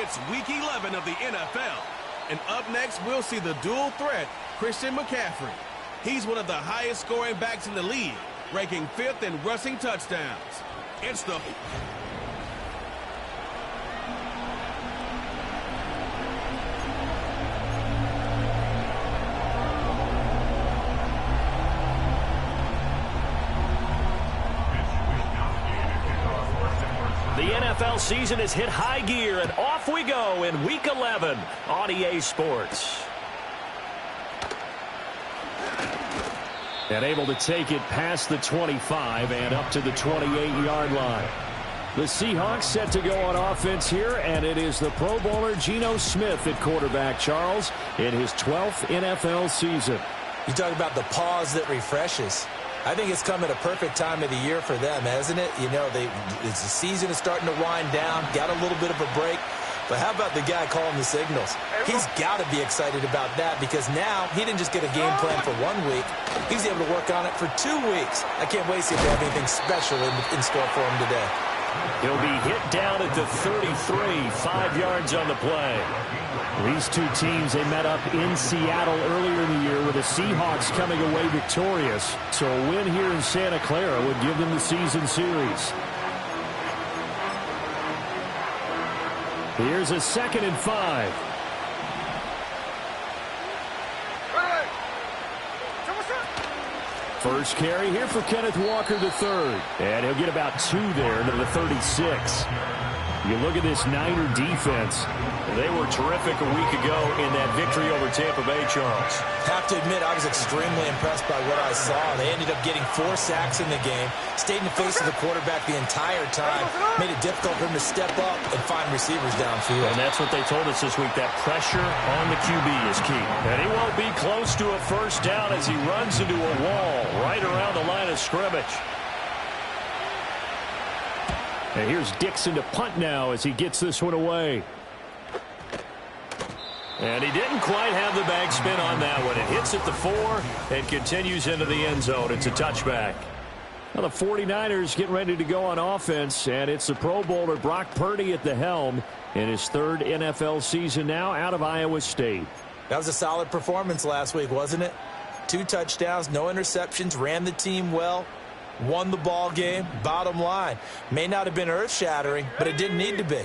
It's Week 11 of the NFL. And up next, we'll see the dual threat, Christian McCaffrey. He's one of the highest scoring backs in the league, ranking 5th in rushing touchdowns. It's the... The NFL season has hit high gear, and off we go in Week 11 on EA Sports. And able to take it past the 25 and up to the 28-yard line. The Seahawks set to go on offense here, and it is the Pro Bowler Geno Smith at quarterback, Charles, in his 12th NFL season. You talk about the pause that refreshes. I think it's come at a perfect time of the year for them, hasn't it? You know, the season is starting to wind down, got a little bit of a break. But how about the guy calling the signals? He's got to be excited about that because now he didn't just get a game plan for 1 week. He's able to work on it for 2 weeks. I can't wait to see if they have anything special in store for him today. He'll be hit down at the 33, 5 yards on the play. These two teams, they met up in Seattle earlier in the year with the Seahawks coming away victorious. So a win here in Santa Clara would give them the season series. Here's a 2nd and 5. First carry here for Kenneth Walker III. And he'll get about 2 there to the 36. You look at this Niner defense. They were terrific a week ago in that victory over Tampa Bay, Charles. Have to admit, I was extremely impressed by what I saw. They ended up getting 4 sacks in the game, stayed in the face of the quarterback the entire time, made it difficult for him to step up and find receivers downfield. And that's what they told us this week, that pressure on the QB is key. And he won't be close to a first down as he runs into a wall right around the line of scrimmage. And here's Dixon to punt now as he gets this one away. And he didn't quite have the bag spin on that one. It hits at the 4 and continues into the end zone. It's a touchback. Now the 49ers getting ready to go on offense, and it's the Pro Bowler Brock Purdy at the helm in his 3rd NFL season now out of Iowa State. That was a solid performance last week, wasn't it? 2 touchdowns, no interceptions, ran the team well. Won the ball game. Bottom line, may not have been earth-shattering, but it didn't need to be.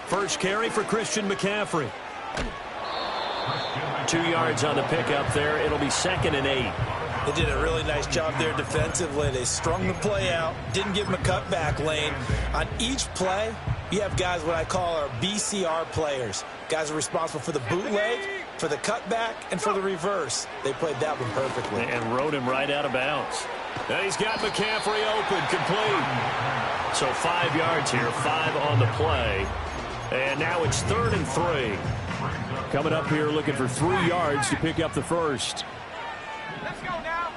First carry for Christian McCaffrey. 2 yards on the pickup there. It'll be 2nd and 8. They did a really nice job there defensively. They strung the play out, didn't give him a cutback lane. On each play, you have guys what I call our BCR players. Guys are responsible for the bootleg, for the cutback, and for the reverse. They played that one perfectly. And rode him right out of bounds. And he's got McCaffrey open, complete. So 5 yards here, 5 on the play. And now it's 3rd and 3. Coming up here looking for 3 yards to pick up the first. Let's go now.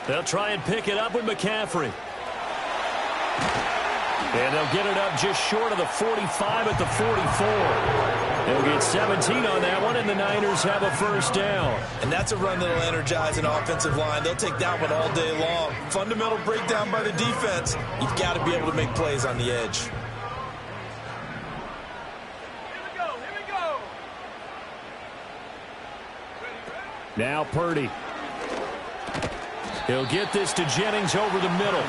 They'll try and pick it up with McCaffrey. And they'll get it up just short of the 45 at the 44. They'll get 17 on that one, and the Niners have a first down. And that's a run that'll energize an offensive line. They'll take that one all day long. Fundamental breakdown by the defense. You've got to be able to make plays on the edge. Here we go. Now Purdy. He'll get this to Jennings over the middle.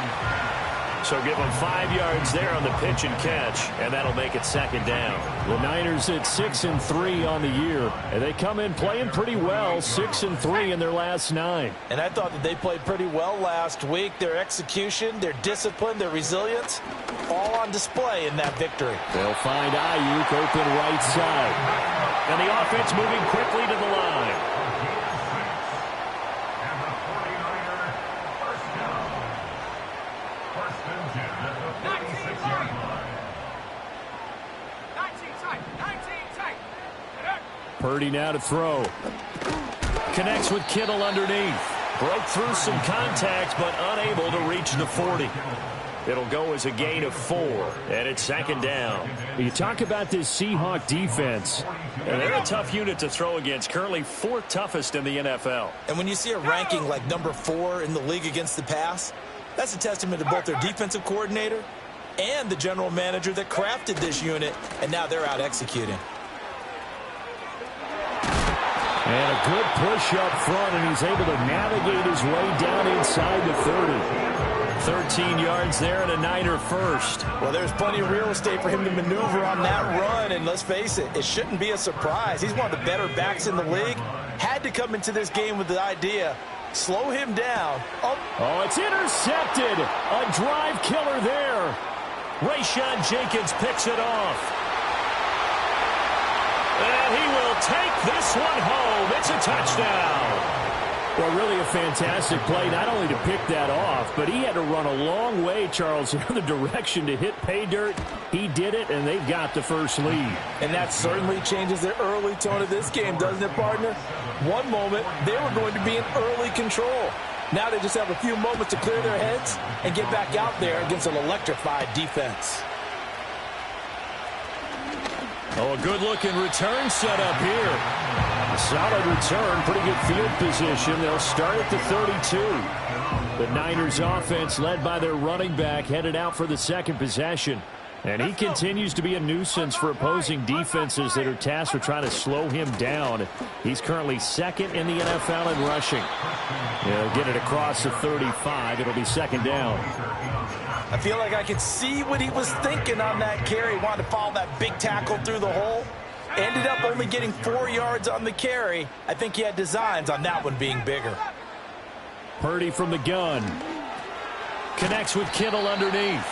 So give him 5 yards there on the pitch and catch, and that'll make it 2nd down. The Niners at 6 and 3 on the year, and they come in playing pretty well, 6 and 3 in their last 9. And I thought that they played pretty well last week. Their execution, their discipline, their resilience, all on display in that victory. They'll find Ayuk open right side. And the offense moving quickly to the line. Purdy now to throw. Connects with Kittle underneath. Broke through some contact, but unable to reach the 40. It'll go as a gain of 4, and it's 2nd down. You talk about this Seahawk defense. And they're a tough unit to throw against, currently 4th toughest in the NFL. And when you see a ranking like number 4 in the league against the pass, That's a testament to both their defensive coordinator and the general manager that crafted this unit, and now they're out executing. And a good push up front, and he's able to navigate his way down inside the 30. 13 yards there and a Niner first. Well, there's plenty of real estate for him to maneuver on that run, and let's face it, it shouldn't be a surprise. He's one of the better backs in the league. Had to come into this game with the idea, slow him down. Oh, it's intercepted. A drive killer there. Rayshon Jenkins picks it off. And he will take this one home. It's a touchdown. Well, really a fantastic play, not only to pick that off, but he had to run a long way, Charles, in the other direction to hit pay dirt. He did it, and they've got the first lead. And that certainly changes the early tone of this game, doesn't it, partner? One moment, they were going to be in early control. Now they just have a few moments to clear their heads and get back out there against an electrified defense. Oh, a good-looking return set up here. A solid return, pretty good field position. They'll start at the 32. The Niners offense, led by their running back, headed out for the second possession. And he continues to be a nuisance for opposing defenses that are tasked with trying to slow him down. He's currently second in the NFL in rushing. He'll get it across the 35. It'll be second down. I feel like I could see what he was thinking on that carry. Wanted to follow that big tackle through the hole. Ended up only getting 4 yards on the carry. I think he had designs on that one being bigger. Purdy from the gun. Connects with Kittle underneath.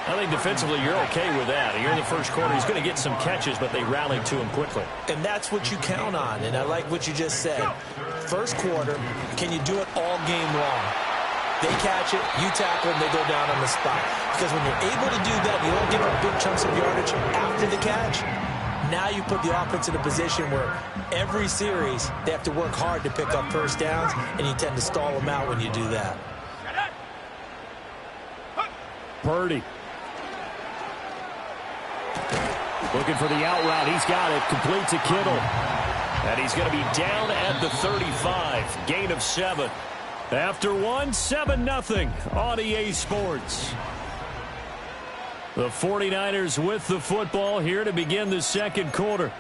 I think defensively you're okay with that. You're in the first quarter. He's going to get some catches, but they rallied to him quickly. And that's what you count on, and I like what you just said. First quarter, can you do it all game long? They catch it, you tackle them, they go down on the spot. Because when you're able to do that, you don't give up big chunks of yardage after the catch. Now you put the offense in a position where every series they have to work hard to pick up first downs, and you tend to stall them out when you do that. Purdy. Looking for the out route. He's got it. Complete to Kittle. And he's going to be down at the 35. Gain of 7. After 7-0 on EA Sports. The 49ers with the football here to begin the second quarter,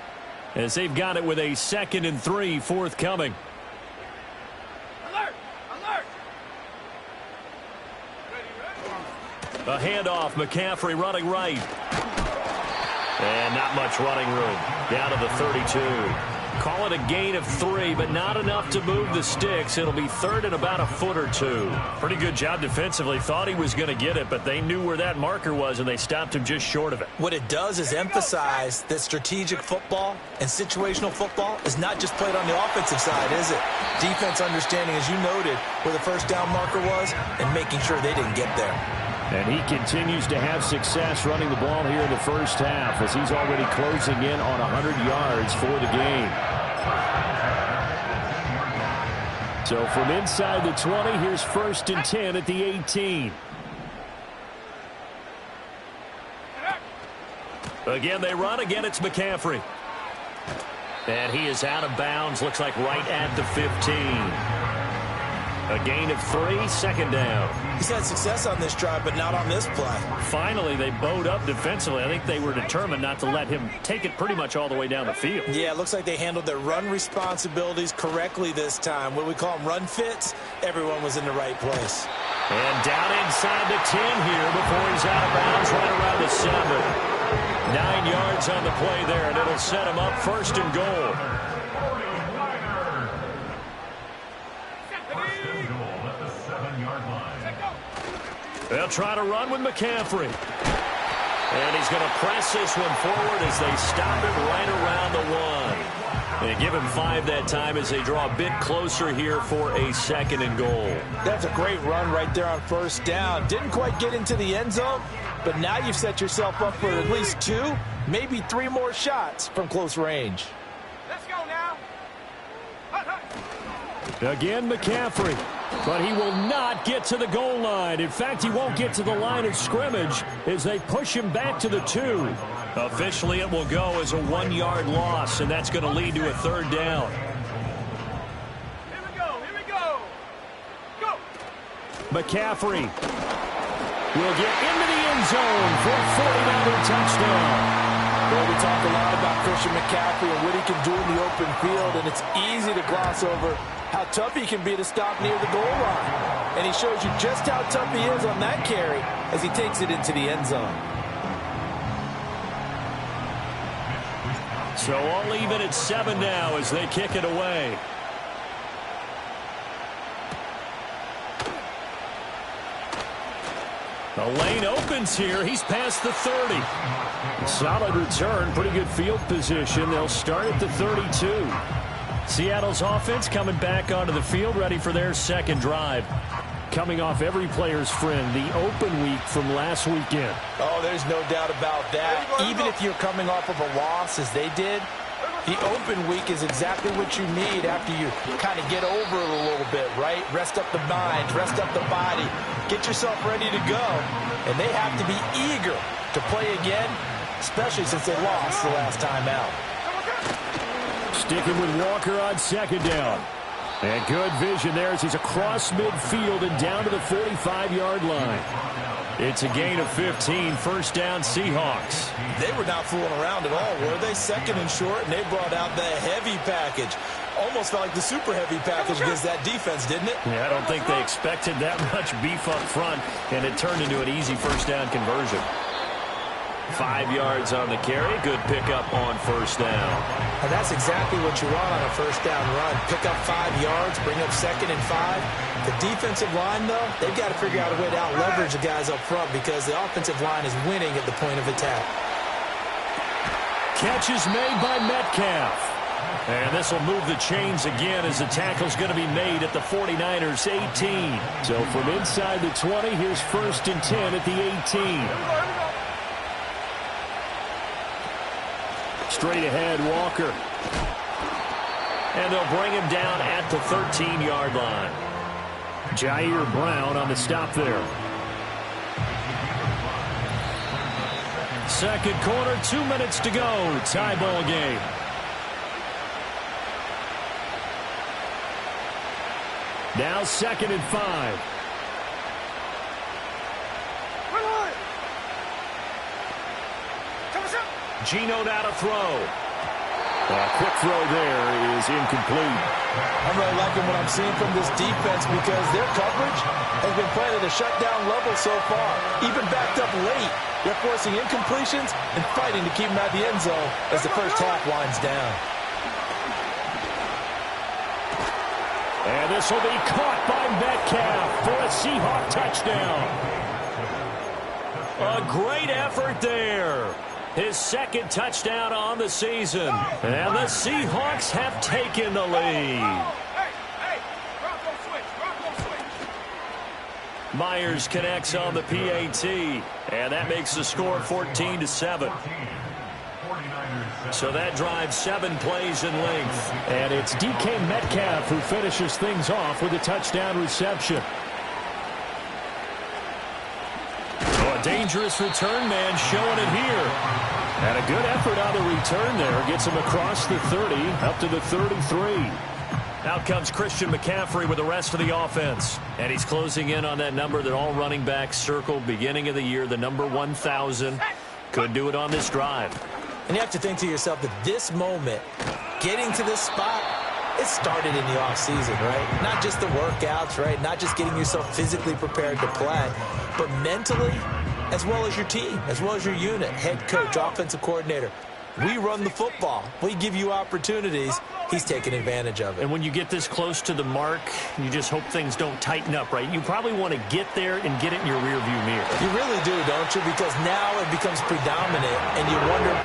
as they've got it with a 2nd and 3 forthcoming. Alert! Alert! A handoff. McCaffrey running right. And not much running room. Down to the 32. Call it a gain of 3, but not enough to move the sticks. It'll be third and about a foot or 2. Pretty good job defensively. Thought he was going to get it, but they knew where that marker was, and they stopped him just short of it. What it does is emphasize that strategic football and situational football is not just played on the offensive side, is it? Defense understanding, as you noted, where the first down marker was and making sure they didn't get there. And he continues to have success running the ball here in the first half, as he's already closing in on 100 yards for the game. So from inside the 20, here's 1st and 10 at the 18. Again, they run. Again, it's McCaffrey. And he is out of bounds. Looks like right at the 15. A gain of 3, 2nd down. He's had success on this drive, but not on this play. Finally, they bowed up defensively. I think they were determined not to let him take it pretty much all the way down the field. Yeah, it looks like they handled their run responsibilities correctly this time. What we call them run fits, everyone was in the right place. And down inside the 10 here before he's out of bounds, right around the 7. 9 yards on the play there, and it'll set him up 1st and goal. They'll try to run with McCaffrey. And he's going to press this one forward as they stop it right around the 1. They give him 5 that time as they draw a bit closer here for a 2nd and goal. That's a great run right there on 1st down. Didn't quite get into the end zone, but now you've set yourself up for at least 2, maybe 3 more shots from close range. Let's go now. Again, McCaffrey. But he will not get to the goal line. In fact, he won't get to the line of scrimmage as they push him back to the 2. Officially, it will go as a 1-yard loss, and that's going to lead to a 3rd down. Here we go. Here we go. Go. McCaffrey will get into the end zone for a 49er touchdown. Well, we talk a lot about Christian McCaffrey and what he can do in the open field, and it's easy to gloss over how tough he can be to stop near the goal line. And he shows you just how tough he is on that carry as he takes it into the end zone. So all even at 7 now as they kick it away. The lane opens here. He's past the 30. Solid return. Pretty good field position. They'll start at the 32. Seattle's offense coming back onto the field, ready for their second drive. Coming off every player's friend, the open week from last weekend. Oh, there's no doubt about that. Even if you're coming off of a loss as they did, the open week is exactly what you need after you kind of get over it a little bit, right? Rest up the mind, rest up the body, get yourself ready to go. And they have to be eager to play again, especially since they lost the last time out. Sticking with Walker on second down. And good vision there as he's across midfield and down to the 45-yard line. It's a gain of 15, first down Seahawks. They were not fooling around at all, were they? Second and short, and they brought out the heavy package. Almost felt like the super heavy package against that defense, didn't it? Yeah, I don't think they expected that much beef up front, and it turned into an easy first down conversion. 5 yards on the carry. Good pickup on first down. And that's exactly what you want on a first down run. Pick up 5 yards, bring up 2nd and 5. The defensive line, though, they've got to figure out a way to out-leverage the guys up front because the offensive line is winning at the point of attack. Catch is made by Metcalf. And this will move the chains again as the tackle's going to be made at the 49ers' 18. So from inside the 20, here's 1st and 10 at the 18. Straight ahead, Walker. And they'll bring him down at the 13-yard line. Jair Brown on the stop there. Second quarter, 2 minutes to go. Tie ball game. Now 2nd and 5. Geno now to throw. A quick throw there is incomplete. I'm really liking what I'm seeing from this defense because their coverage has been playing at a shutdown level so far. Even backed up late, they're forcing incompletions and fighting to keep them at the end zone as the first half winds down. And this will be caught by Metcalf for a Seahawk touchdown. A great effort there. His second touchdown on the season. And the Seahawks have taken the lead. Myers connects on the PAT. And that makes the score 14-7. So that drives 7 plays in length. And it's DK Metcalf who finishes things off with a touchdown reception. A dangerous return man showing it here. And a good effort on the return there. Gets him across the 30, up to the 33. Out comes Christian McCaffrey with the rest of the offense. And he's closing in on that number that all running backs circled beginning of the year, the number 1,000. Could do it on this drive. And you have to think to yourself that this moment, getting to this spot, it started in the offseason, right? Not just the workouts, right? Not just getting yourself physically prepared to play, but mentally, as well as your team, as well as your unit, head coach, offensive coordinator. We run the football. We give you opportunities. He's taking advantage of it. And when you get this close to the mark, you just hope things don't tighten up, right? You probably want to get there and get it in your rearview mirror. You really do, don't you? Because now it becomes predominant, and you wonder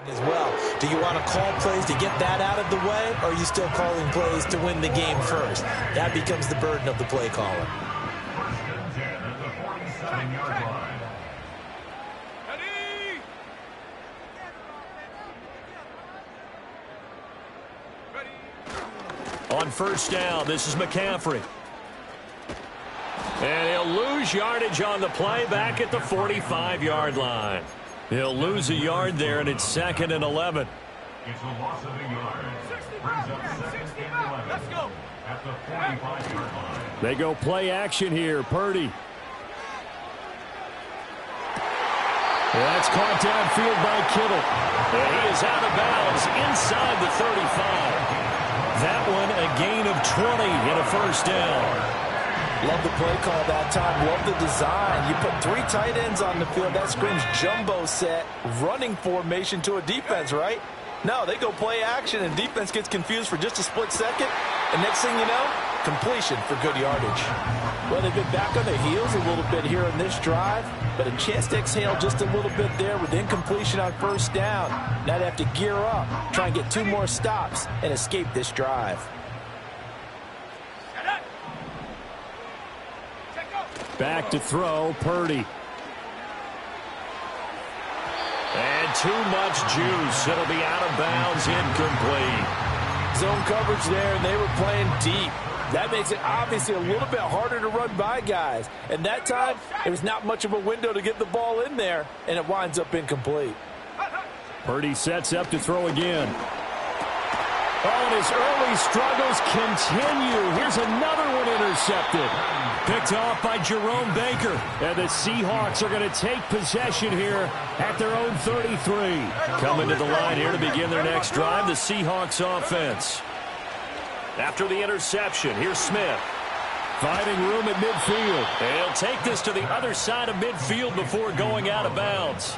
as well. Do you want to call plays to get that out of the way, or are you still calling plays to win the game first? That becomes the burden of the play caller. On first down, this is McCaffrey. And he'll lose yardage on the play back at the 45-yard line. He'll lose a yard there, and it's 2nd and 11. It's a loss of a yard. Brings up 2nd and 11. Let's go. At the 45-yard line. They go play action here. Purdy. That's caught downfield by Kittle. And he is out of bounds inside the 35. That one a gain of 20 and a first down. Love the play call that time. Love the design. You put 3 tight ends on the field. That screams jumbo set, running formation to a defense, right? No, they go play action, and defense gets confused for just a split second. And next thing you know, completion for good yardage. Well, they've been back on their heels a little bit here on this drive, but a chance to exhale just a little bit there with incompletion on first down. Now they have to gear up, try and get 2 more stops, and escape this drive. Back to throw, Purdy. And too much juice. It'll be out of bounds, incomplete. Zone coverage there, and they were playing deep. That makes it obviously a little bit harder to run by guys. And that time, it was not much of a window to get the ball in there, and it winds up incomplete. Purdy sets up to throw again. Oh, and his early struggles continue. Here's another one intercepted. Picked off by Jerome Baker. And the Seahawks are going to take possession here at their own 33. Coming to the line here to begin their next drive, the Seahawks offense. After the interception, here's Smith. Finding room at midfield. And he'll take this to the other side of midfield before going out of bounds.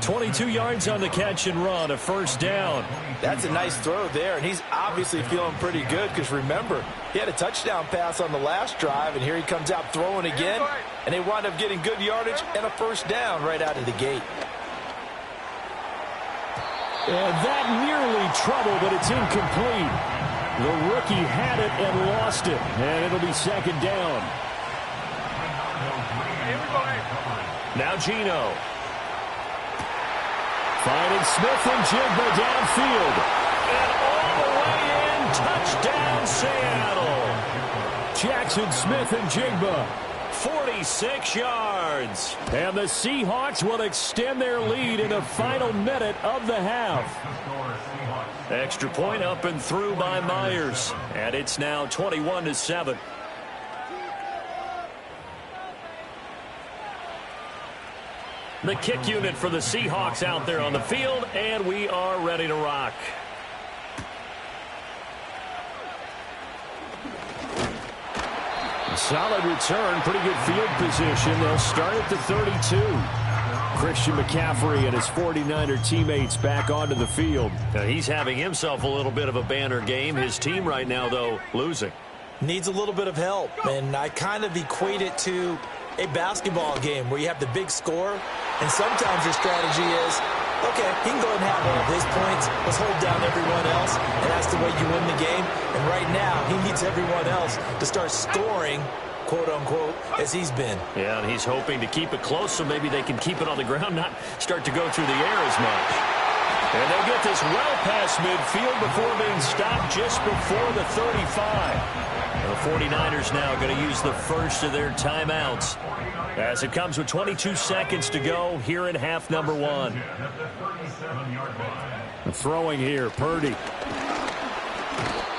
22 yards on the catch and run, a first down. That's a nice throw there, and he's obviously feeling pretty good because, remember, he had a touchdown pass on the last drive, and here he comes out throwing again, and they wind up getting good yardage and a first down right out of the gate. And that nearly trouble, but it's incomplete. The rookie had it and lost it, and it'll be second down. Now Geno. Finding Smith and Jigba downfield. And all the way in, touchdown Seattle. Jackson Smith and Jigba. 46 yards. And the Seahawks will extend their lead in the final minute of the half. Extra point up and through by Myers. And it's now 21-7. The kick unit for the Seahawks out there on the field, and we are ready to rock. Solid return, pretty good field position. They'll start at the 32. Christian McCaffrey and his 49er teammates back onto the field. He's having himself a little bit of a banner game. His team right now, though, losing. Needs a little bit of help, and I kind of equate it to a basketball game where you have the big score, and sometimes your strategy is, okay, he can go ahead and have one of his points. Let's hold down everyone else, and that's the way you win the game. And right now, he needs everyone else to start scoring, quote-unquote, as he's been. Yeah, and he's hoping to keep it close so maybe they can keep it on the ground, not start to go through the air as much. And they'll get this well past midfield before being stopped just before the 35. And the 49ers now going to use the first of their timeouts as it comes with 22 seconds to go here in half number 1. Throwing here, Purdy.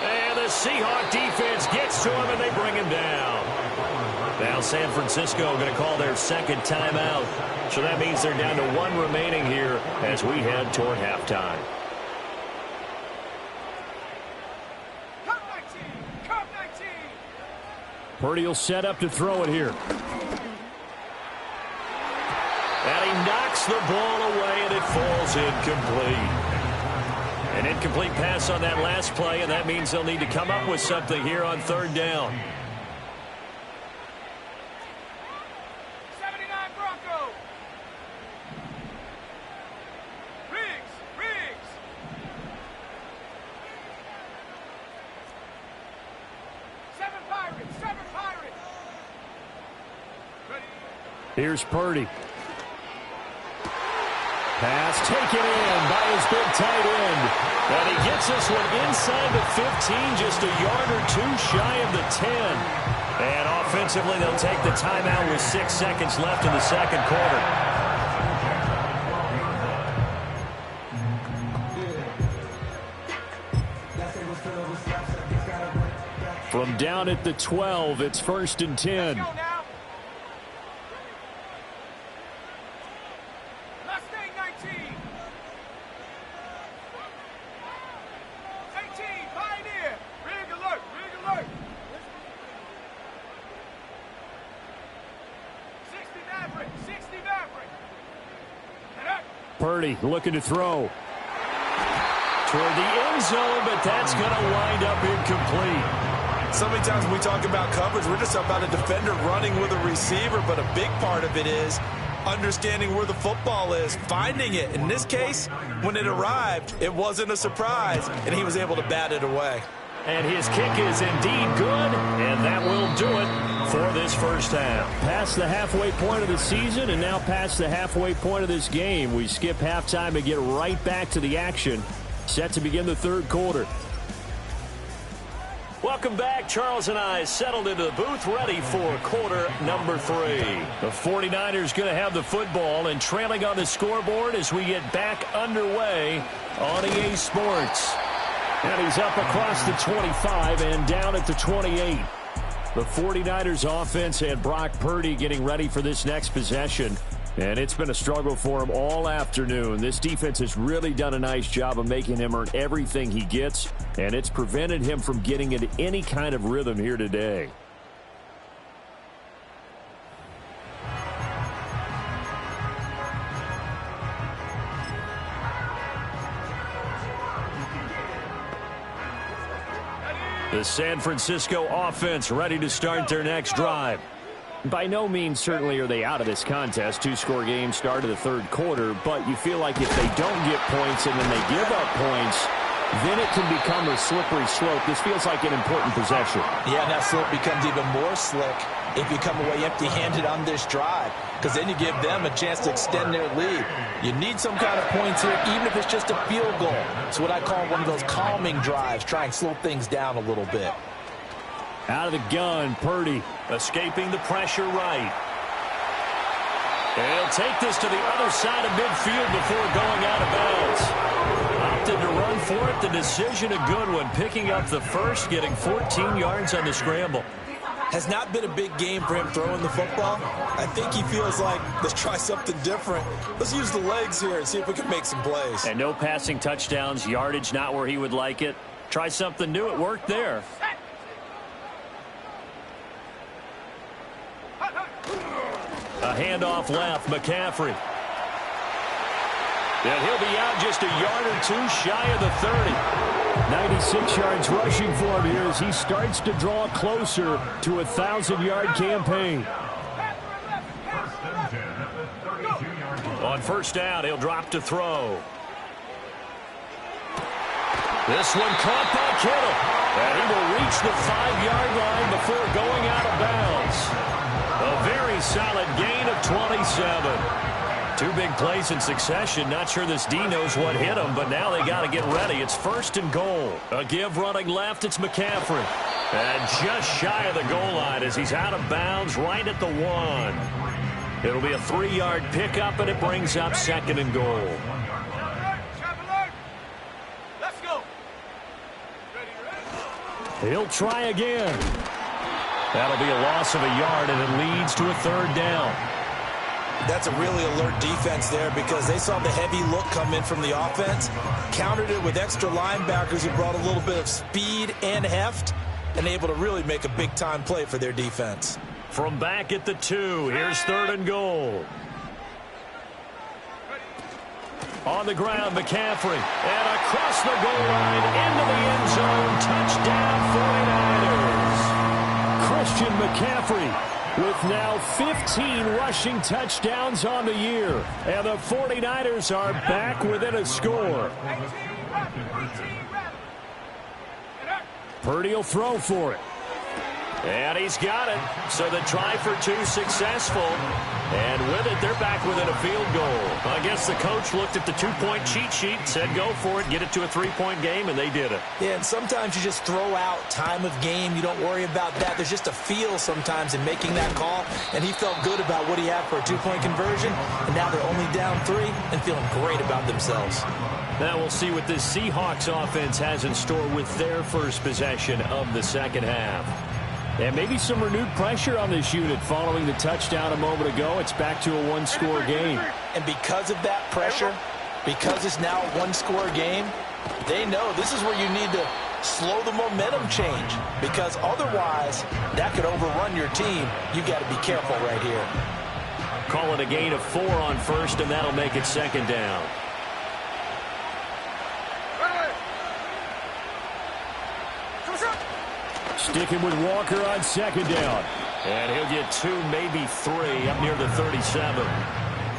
And the Seahawk defense gets to him, and they bring him down. Now San Francisco going to call their second timeout. So that means they're down to 1 remaining here as we head toward halftime. Purdy will set up to throw it here. And he knocks the ball away, and it falls incomplete. An incomplete pass on that last play, and that means they'll need to come up with something here on third down. 79 Bronco. Riggs. Here's Purdy. Pass taken in by his big tight end. And he gets this one inside the 15, just a yard or two shy of the 10. And offensively, they'll take the timeout with 6 seconds left in the second quarter. From down at the 12, it's 1st and 10. Purdy looking to throw toward the end zone, but that's going to wind up incomplete. So many times when we talk about coverage, we're just about a defender running with a receiver, but a big part of it is understanding where the football is, finding it. In this case, when it arrived, it wasn't a surprise, and he was able to bat it away. And his kick is indeed good, and that will do it for this first half. Past the halfway point of the season, and now past the halfway point of this game. We skip halftime and get right back to the action. Set to begin the third quarter. Welcome back. Charles and I settled into the booth, ready for quarter number 3. The 49ers going to have the football and trailing on the scoreboard as we get back underway on EA Sports. And he's up across the 25 and down at the 28. The 49ers offense and Brock Purdy getting ready for this next possession. And it's been a struggle for him all afternoon. This defense has really done a nice job of making him earn everything he gets. And it's prevented him from getting into any kind of rhythm here today. The San Francisco offense ready to start their next drive. By no means certainly are they out of this contest. 2-score game, start of the third quarter. But you feel like if they don't get points and then they give up points, then it can become a slippery slope. This feels like an important possession. Yeah, that slope becomes even more slick if you come away empty-handed on this drive, because then you give them a chance to extend their lead. You need some kind of points here, even if it's just a field goal. It's what I call one of those calming drives. Try and slow things down a little bit. Out of the gun, Purdy escaping the pressure right. And he'll take this to the other side of midfield before going out of bounds. Opted to run for it. The decision a good one. Picking up the first, getting 14 yards on the scramble. Has not been a big game for him throwing the football. I think he feels like, let's try something different. Let's use the legs here and see if we can make some plays. And no passing touchdowns, yardage not where he would like it. Try something new. It worked there. A handoff left, McCaffrey. And he'll be out just a yard or two shy of the 30. 96 yards rushing for him here as he starts to draw closer to a 1,000-yard campaign. On first down, he'll drop to throw. This one caught by Kittle. And he will reach the 5-yard line before going out of bounds. A very solid gain of 27. 2 big plays in succession. Not sure this D knows what hit him, but now they got to get ready. It's 1st and goal. A give running left. It's McCaffrey. And just shy of the goal line as he's out of bounds right at the 1. It'll be a 3-yard pickup, and it brings up 2nd and goal. Let's go. He'll try again. That'll be a loss of a yard, and it leads to a 3rd down. That's a really alert defense there because they saw the heavy look come in from the offense, countered it with extra linebackers who brought a little bit of speed and heft, and able to really make a big-time play for their defense. From back at the 2, here's 3rd and goal. On the ground, McCaffrey. And across the goal line, into the end zone. Touchdown, 49ers. Christian McCaffrey with now 15 rushing touchdowns on the year. And the 49ers are back within a score. Purdy will throw for it. And he's got it. So the try for two successful. And with it, they're back within a field goal. I guess the coach looked at the two-point cheat sheet, said go for it, get it to a three-point game, and they did it. Yeah, and sometimes you just throw out time of game. You don't worry about that. There's just a feel sometimes in making that call, and he felt good about what he had for a two-point conversion, and now they're only down 3 and feeling great about themselves. Now we'll see what this Seahawks offense has in store with their first possession of the second half. And maybe some renewed pressure on this unit following the touchdown a moment ago. It's back to a one-score game. And because of that pressure, because it's now a one-score game, they know this is where you need to slow the momentum change, because otherwise that could overrun your team. You got to be careful right here. Call it a gain of 4 on first, and that'll make it second down. Sticking with Walker on second down. And he'll get 2, maybe 3 up near the 37.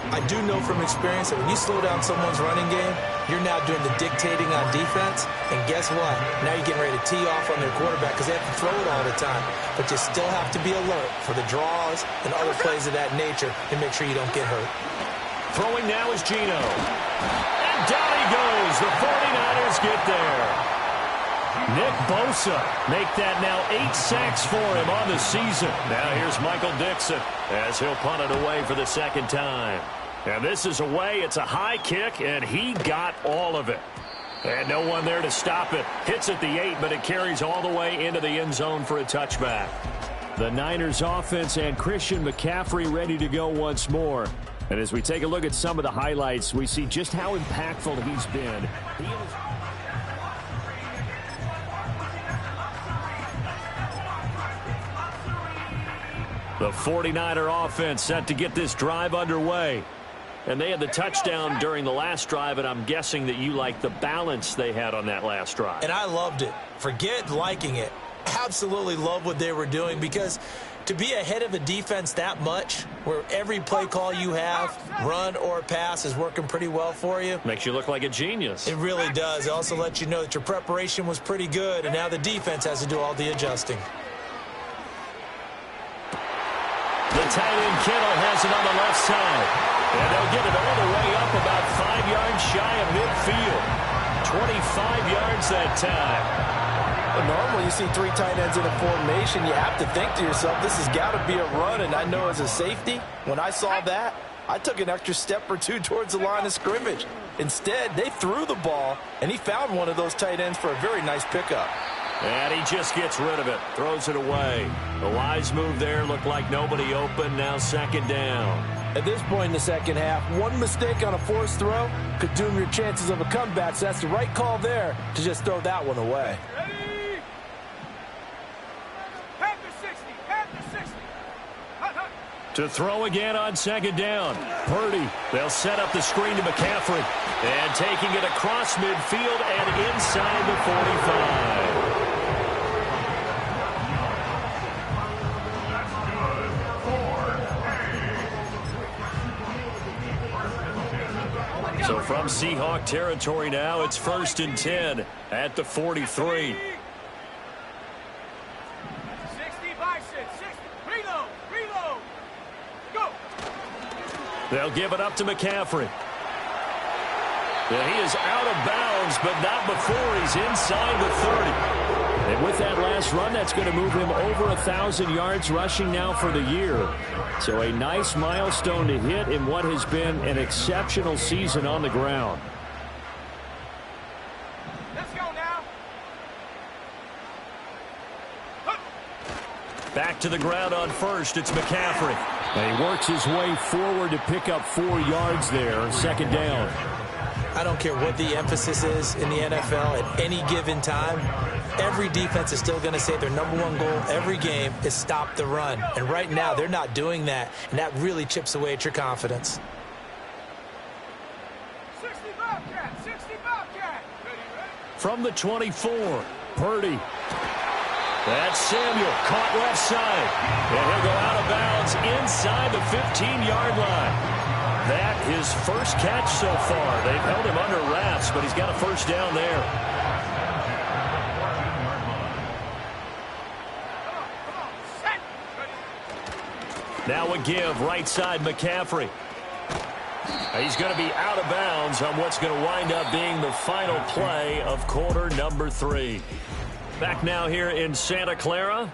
I do know from experience that when you slow down someone's running game, you're now doing the dictating on defense. And guess what? Now you're getting ready to tee off on their quarterback because they have to throw it all the time. But you still have to be alert for the draws and other plays of that nature to make sure you don't get hurt. Throwing now is Geno. And down he goes. The 49ers get there. Nick Bosa make that now 8 sacks for him on the season. Now here's Michael Dixon as he'll punt it away for the second time. And this is away. It's a high kick, and he got all of it. And no one there to stop it. Hits at the 8, but it carries all the way into the end zone for a touchback. The Niners offense and Christian McCaffrey ready to go once more. And as we take a look at some of the highlights, we see just how impactful he's been. The 49er offense set to get this drive underway. And they had the touchdown during the last drive, and I'm guessing that you like the balance they had on that last drive. And I loved it. Forget liking it. Absolutely love what they were doing, because to be ahead of a defense that much, where every play call you have, run or pass, is working pretty well for you. Makes you look like a genius. It really does. It also lets you know that your preparation was pretty good, and now the defense has to do all the adjusting. The tight end Kittle has it on the left side. And they'll get it all the way up about 5 yards shy of midfield. 25 yards that time. Well, normally you see 3 tight ends in a formation. You have to think to yourself, this has got to be a run. And I know as a safety, when I saw that, I took an extra step or 2 towards the line of scrimmage. Instead, they threw the ball, and he found one of those tight ends for a very nice pickup. And he just gets rid of it, throws it away. The wise move there, looked like nobody open, now second down. At this point in the second half, one mistake on a forced throw could doom your chances of a comeback, so that's the right call there to just throw that one away. Ready? Panther 60, Panther 60. Hut, hut. To throw again on second down. Purdy, they'll set up the screen to McCaffrey. And taking it across midfield and inside the 45. So from Seahawk territory now, it's 1st and 10 at the 43. 60 bicep, 60. Reload, reload. Go. They'll give it up to McCaffrey. And he is out of bounds, but not before he's inside the 30. And with that last run, that's going to move him over 1,000 yards rushing now for the year. So a nice milestone to hit in what has been an exceptional season on the ground. Let's go now. Back to the ground on first, it's McCaffrey. And he works his way forward to pick up 4 yards there, second down. I don't care what the emphasis is in the NFL at any given time. Every defense is still going to say their #1 goal every game is stop the run. And right now, they're not doing that, and that really chips away at your confidence. 60 Bobcat, 60 Bobcat. Ready, ready? From the 24, Purdy. That's Samuel, caught left side. And he'll go out of bounds inside the 15-yard line. That his first catch so far. They've held him under wraps, but he's got a first down there. Now a give, right side McCaffrey. He's going to be out of bounds on what's going to wind up being the final play of quarter number 3. Back now here in Santa Clara.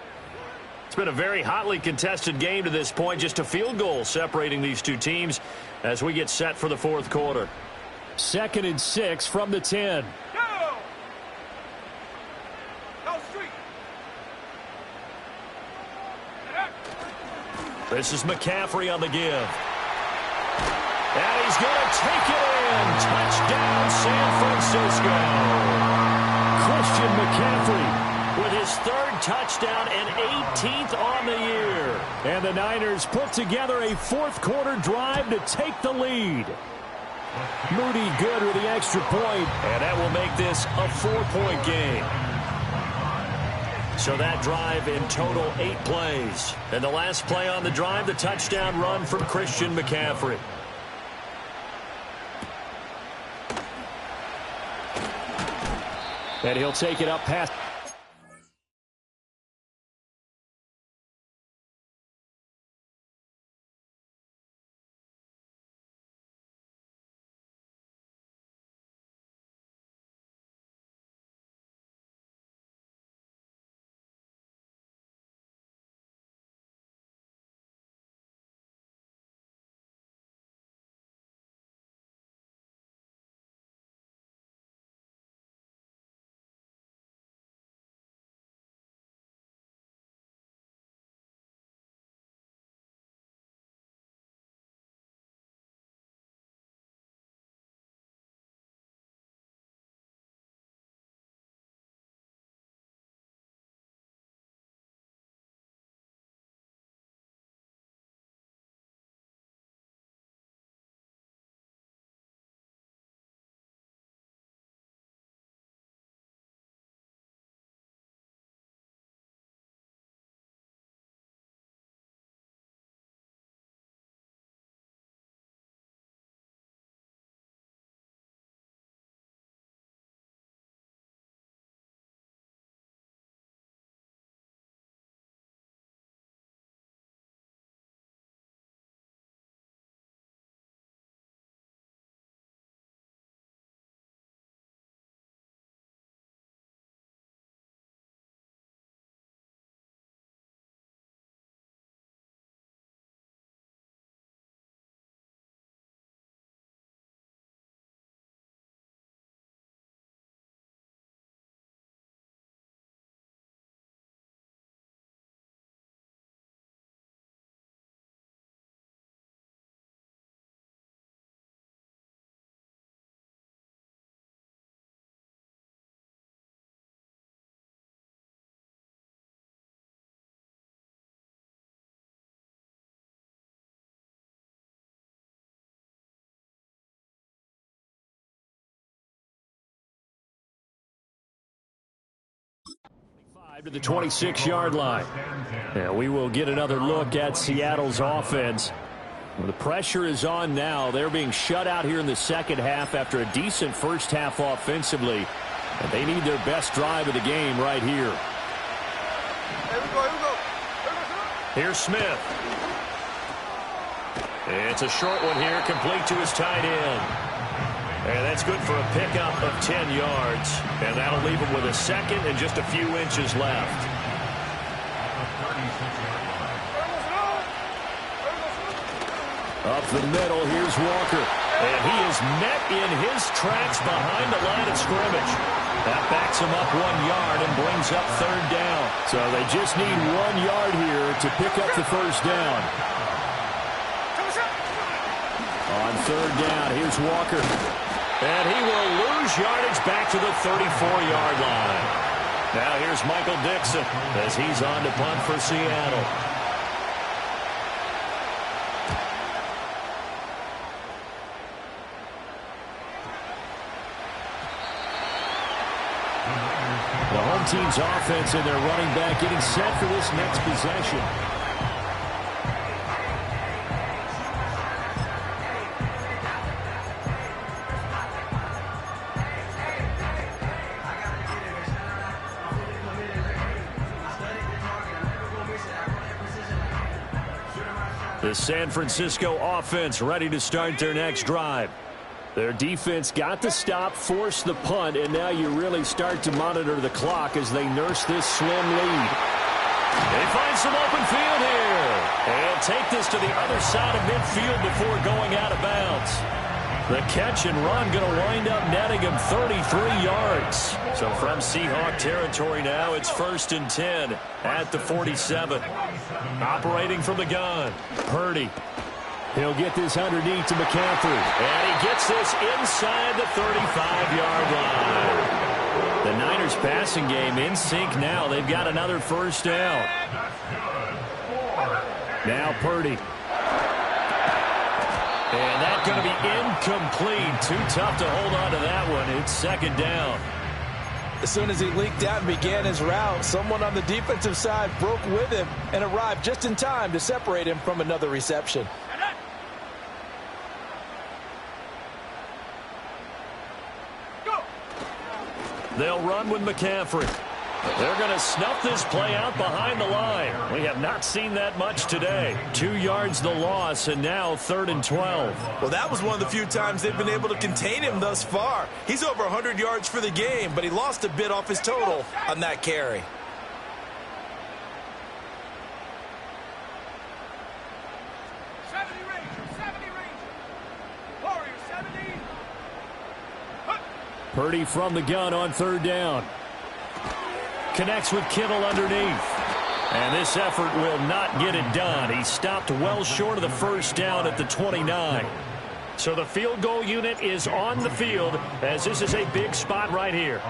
It's been a very hotly contested game to this point. Just a field goal separating these two teams as we get set for the fourth quarter. 2nd and 6 from the 10. This is McCaffrey on the give. And he's going to take it in. Touchdown, San Francisco. Christian McCaffrey with his 3rd touchdown and 18th on the year. And the Niners put together a fourth quarter drive to take the lead. Moody good with the extra point, and that will make this a 4-point game. So that drive in total 8 plays. And the last play on the drive, the touchdown run from Christian McCaffrey. And he'll take it up past. To the 26-yard line. And we will get another look at Seattle's offense. Well, the pressure is on now. They're being shut out here in the second half after a decent first half offensively. And they need their best drive of the game right here. Here we go. Here's Smith. It's a short one here, complete to his tight end. And that's good for a pickup of 10 yards. And that'll leave him with a second and just a few inches left. Up the middle, here's Walker. And he is met in his tracks behind the line of scrimmage. That backs him up 1 yard and brings up 3rd down. So they just need 1 yard here to pick up the first down. On 3rd down, here's Walker. And he will lose yardage back to the 34-yard line. Now here's Michael Dixon as he's on to punt for Seattle. The home team's offense and their running back getting set for this next possession. The San Francisco offense ready to start their next drive. Their defense got the stop, forced the punt, and now you really start to monitor the clock as they nurse this slim lead. They find some open field here. And take this to the other side of midfield before going out of bounds. The catch and run going to wind up netting him 33 yards. So from Seahawk territory now, it's 1st and 10 at the 47. Operating from the gun, Purdy. He'll get this underneath to McCaffrey. And he gets this inside the 35-yard line. The Niners passing game in sync now. They've got another first down. Now Purdy. And that's going to be incomplete. Too tough to hold on to that one. It's 2nd down. As soon as he leaked out and began his route, someone on the defensive side broke with him and arrived just in time to separate him from another reception. They'll run with McCaffrey. They're going to snuff this play out behind the line. We have not seen that much today. 2 yards the loss, and now 3rd and 12. Well, that was one of the few times they've been able to contain him thus far. He's over 100 yards for the game, but he lost a bit off his total on that carry. Purdy from the gun on 3rd down. Connects with Kittle underneath. And this effort will not get it done. He stopped well short of the first down at the 29. So the field goal unit is on the field as this is a big spot right here.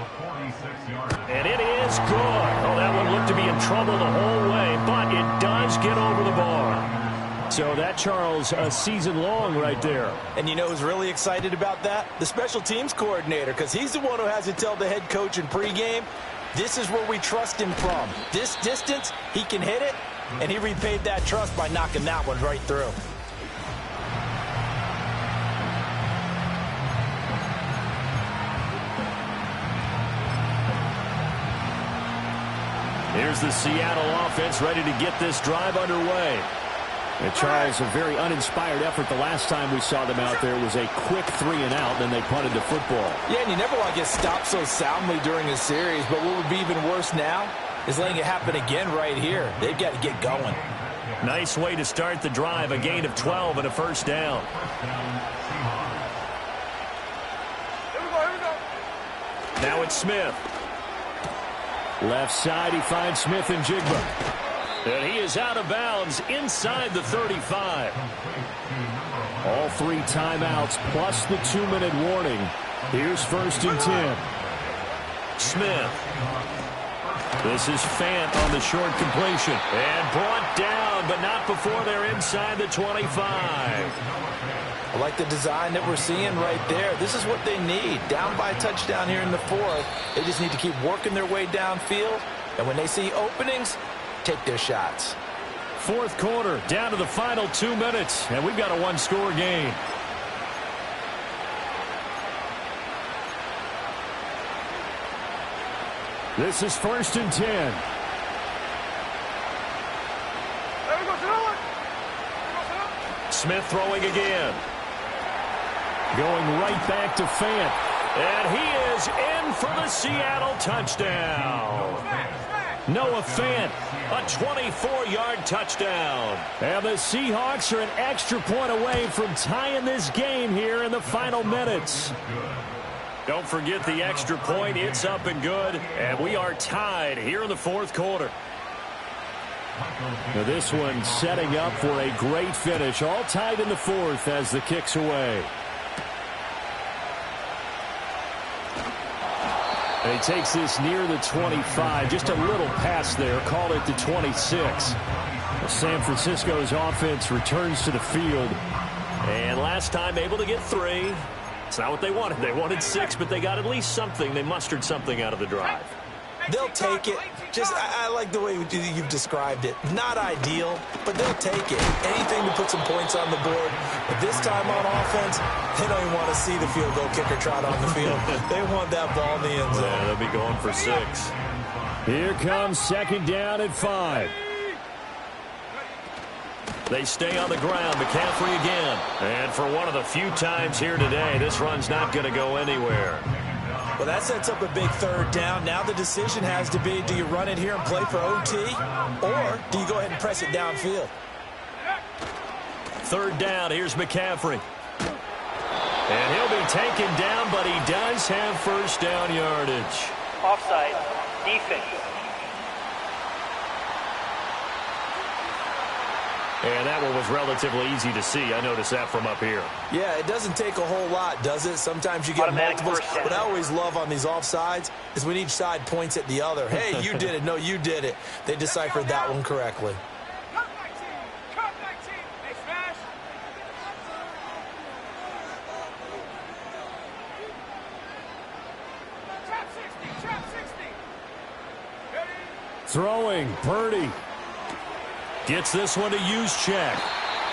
And it is good. Oh, that one looked to be in trouble the whole way, but it does get over the bar. So that, Charles, a season long right there. And you know who's really excited about that? The special teams coordinator, because he's the one who has to tell the head coach in pregame, this is where we trust him from. This distance, he can hit it, and he repaid that trust by knocking that one right through. Here's the Seattle offense ready to get this drive underway. And Charles, a very uninspired effort the last time we saw them out there was a quick 3 and out, then they punted the football. Yeah, and you never want to get stopped so soundly during a series, but what would be even worse now is letting it happen again right here. They've got to get going. Nice way to start the drive, a gain of 12 and a first down. Now it's Smith. Left side, he finds Smith and Jigba. And he is out of bounds inside the 35. All 3 timeouts plus the 2-minute warning. Here's 1st and 10. Smith. This is Fant on the short completion. And brought down, but not before they're inside the 25. I like the design that we're seeing right there. This is what they need. Down by a touchdown here in the 4th. They just need to keep working their way downfield. And when they see openings, take their shots. 4th quarter, down to the final 2 minutes, and we've got a 1-score game. This is 1st and 10. Smith throwing again. Going right back to Fant. And he is in for the Seattle touchdown. Noah Fant, a 24-yard touchdown. And the Seahawks are an extra point away from tying this game here in the final minutes. Don't forget the extra point. It's up and good. And we are tied here in the 4th quarter. Now this one setting up for a great finish. All tied in the 4th as the kick's away. And he takes this near the 25. Just a little pass there. Called it the 26. San Francisco's offense returns to the field. And last time able to get 3. It's not what they wanted. They wanted 6, but they got at least something. They mustered something out of the drive. They'll take it. I like the way you've described it. Not ideal, but they'll take it. Anything to put some points on the board. But this time on offense, they don't even want to see the field goal kicker trot on the field. They want that ball in the end zone. Yeah, they'll be going for 6. Here comes 2nd down at 5. They stay on the ground. McCaffrey again. And for one of the few times here today, this run's not going to go anywhere. Well, that sets up a big third down. Now the decision has to be, do you run it here and play for OT, or do you go ahead and press it downfield? Third down, here's McCaffrey. And he'll be taken down, but he does have first down yardage. Offside, defense. And that one was relatively easy to see. I noticed that from up here. Yeah, it doesn't take a whole lot, does it? Sometimes you get Automatic multiples. first down. What I always love on these offsides is when each side points at the other. Hey, you did it. No, you did it. They deciphered that one correctly. Cut 19. Cut 19. They smash. Trap 60. Trap 60. Ready? Throwing, Purdy. Gets this one to Juszczyk.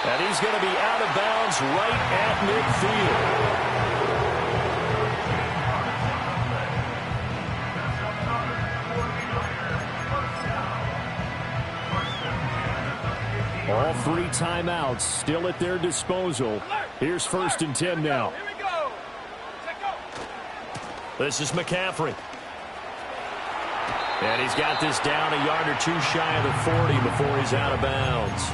And he's going to be out of bounds right at midfield. All three timeouts still at their disposal. Here's 1st and 10 now. Here we go. Check go. This is McCaffrey. And he's got this down a yard or two shy of the 40 before he's out of bounds.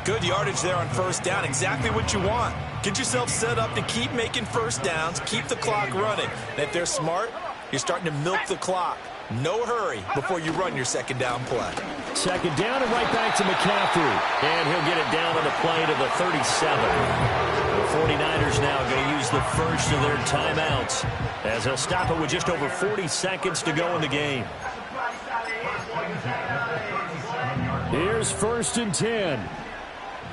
Good yardage there on first down. Exactly what you want. Get yourself set up to keep making first downs, keep the clock running. And if they're smart, you're starting to milk the clock. No hurry before you run your second down play. Second down and right back to McCaffrey. And he'll get it down on the play to the 37. The 49ers now going to use the first of their timeouts as they'll stop it with just over 40 seconds to go in the game. Here's 1st and 10.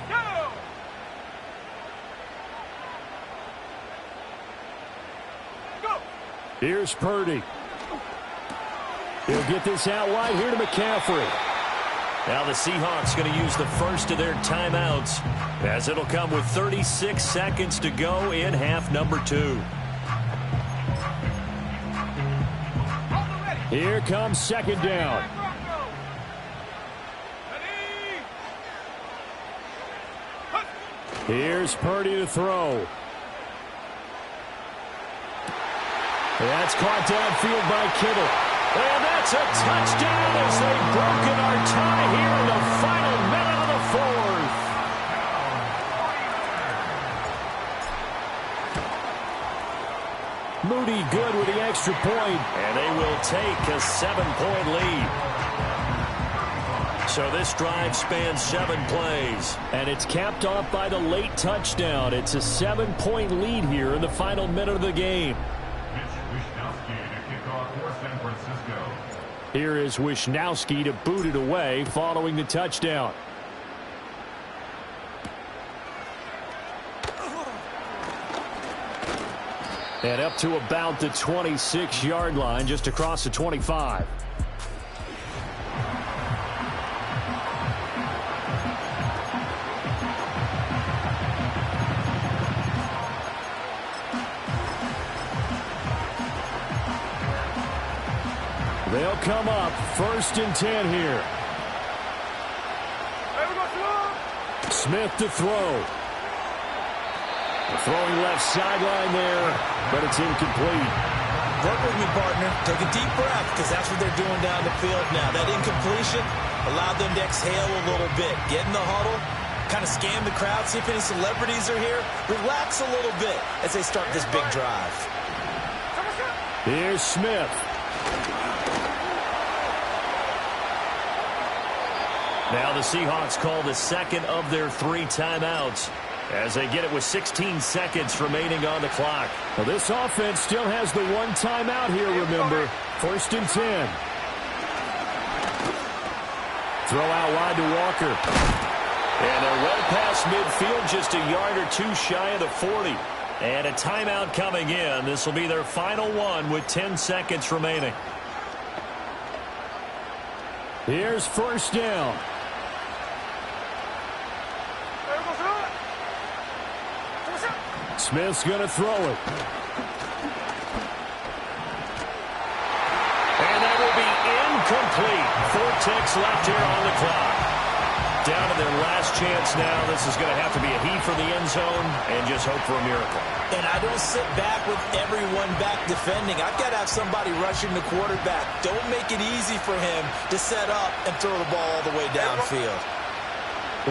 Go. Go. Here's Purdy. He'll get this out wide here to McCaffrey. Now the Seahawks going to use the first of their timeouts as it'll come with 36 seconds to go in half number 2. Here comes second down. Here's Purdy to throw. That's caught downfield by Kittle. And that's a touchdown as they've broken our tie here in the final minute of the 4th. Moody good with the extra point, and they will take a 7-point lead. So this drive spans 7 plays. And it's capped off by the late touchdown. It's a 7-point lead here in the final minute of the game. Here is Wisnowski to boot it away following the touchdown. And up to about the 26-yard line, just across the 25. They'll come up 1st and 10 here. Smith to throw. Throwing left sideline there, but it's incomplete. Work with me, partner. Take a deep breath, because that's what they're doing down the field now. That incompletion allowed them to exhale a little bit. Get in the huddle, kind of scan the crowd, see if any celebrities are here. Relax a little bit as they start this big drive. Here's Smith. Now the Seahawks call the second of their 3 timeouts as they get it with 16 seconds remaining on the clock. Well, this offense still has the 1 timeout here, remember. 1st and 10. Throw out wide to Walker. And they're well past midfield, just a yard or 2 shy of the 40. And a timeout coming in. This will be their final one with 10 seconds remaining. Here's 1st down. Smith's going to throw it. And that will be incomplete. 4 ticks left here on the clock. Down to their last chance now. This is going to have to be a heave for the end zone and just hope for a miracle. And I don't sit back with everyone back defending. I've got to have somebody rushing the quarterback. Don't make it easy for him to set up and throw the ball all the way downfield.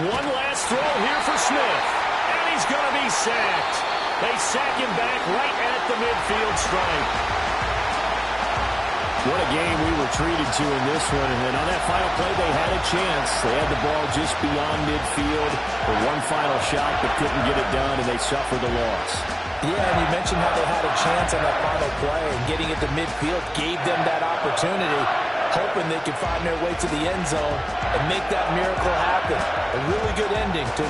One last throw here for Smith. And he's going to be sacked. They sack him back right at the midfield stripe. What a game we were treated to in this one. And on that final play, they had a chance. They had the ball just beyond midfield for one final shot, but couldn't get it done, and they suffered the loss. Yeah, and you mentioned how they had a chance on that final play, and getting it to midfield gave them that opportunity, hoping they could find their way to the end zone and make that miracle happen. A really good ending to